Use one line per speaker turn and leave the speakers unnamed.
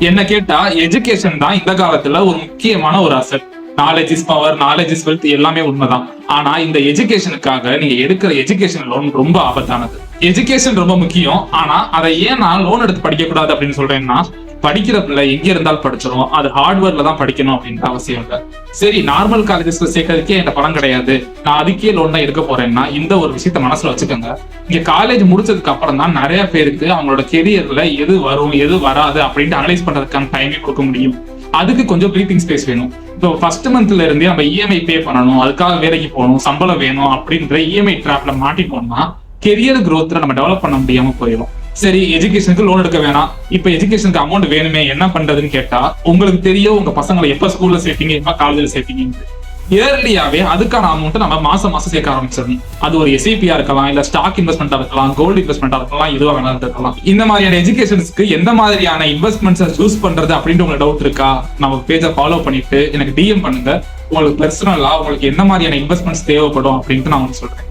என்ன கேட்டா எஜுகேஷன் தான் இந்த காலத்துல ஒரு முக்கியமான ஒரு asset. Knowledge is power, knowledge is wealth, எல்லாமே உண்மைதான். ஆனா இந்த எஜுகேஷனுக்காக நீங்க எடுக்கிற எஜுகேஷன் லோன் ரொம்ப ஆபத்தானது. எஜுகேஷன் ரொம்ப முக்கியம். ஆனா அதை ஏன் நான் லோன் எடுத்து படிக்க கூடாது அப்படின்னு சொல்றேன்னா, படிக்கிற பிள்ளை எங்க இருந்தாலும் படிச்சிடும். அது ஹார்ட்வேர்ல தான் படிக்கணும் அப்படின்ற அவசியம் இல்லை. சரி, நார்மல் காலேஜஸ்ல சேர்க்கறதுக்கே என் பணம் கிடையாது, நான் அதுக்கே லோன் தான் எடுக்க போறேன்னா இந்த ஒரு விஷயத்த மனசுல வச்சுக்கோங்க. இங்க காலேஜ் முடிச்சதுக்கு அப்புறம் தான் நிறைய பேருக்கு அவங்களோட கெரியர்ல எது வரும் எது வராது அப்படின்ட்டு அனலைஸ் பண்றதுக்கான டைமே கொடுக்க முடியும். அதுக்கு கொஞ்சம் ப்ரீத்திங் ஸ்பேஸ் வேணும். இப்போ ஃபர்ஸ்ட் மந்த்ல இருந்தே நம்ம இஎம்ஐ பே பண்ணணும், அதுக்காக வேலைக்கு போகணும், சம்பளம் வேணும் அப்படின்ற இஎம்ஐ ட்ராப்ல மாட்டிட்டோம்னா கெரியர் growthல நம்ம டெவலப் பண்ண முடியாம போயிடும். சரி, எஜுகேஷனுக்கு லோன் எடுக்க வேணாம், இப்ப எஜுகேஷனுக்கு அமௌண்ட் வேணுமே, என்ன பண்றதுன்னு கேட்டா, உங்களுக்கு தெரியும் உங்க பசங்களை எப்ப ஸ்கூல்ல சேர்த்தீங்க, எப்ப காலேஜ்ல சேர்த்தீங்க. இயர்லியாவே அதுக்கான அமௌண்ட் நம்ம மாசம் மாசம் சேர்க்க ஆரம்பிச்சிடணும். அது ஒரு எஸ்ஐபியா இருக்கலாம், இல்ல ஸ்டாக் இன்வெஸ்ட்மெண்டா இருக்கலாம், கோல்டு இன்வெஸ்ட்மெண்டா இருக்கலாம், எதுவா வேணாலும் இருக்கலாம். இந்த மாதிரியான எஜுகேஷன்ஸ்க்கு எந்த மாதிரியான இன்வெஸ்ட்மெண்ட்ஸ் சூஸ் பண்றது அப்படின்னு உங்களுக்கு டவுட் இருக்கா? நம்ம பேஜை ஃபாலோ பண்ணிட்டு எனக்கு டிஎம் பண்ணுங்க. உங்களுக்கு பர்சனலா உங்களுக்கு என்ன மாதிரியான இன்வெஸ்ட்மெண்ட்ஸ் தேவைப்படும் அப்படின்ட்டு நான் உங்களுக்கு சொல்றேன்.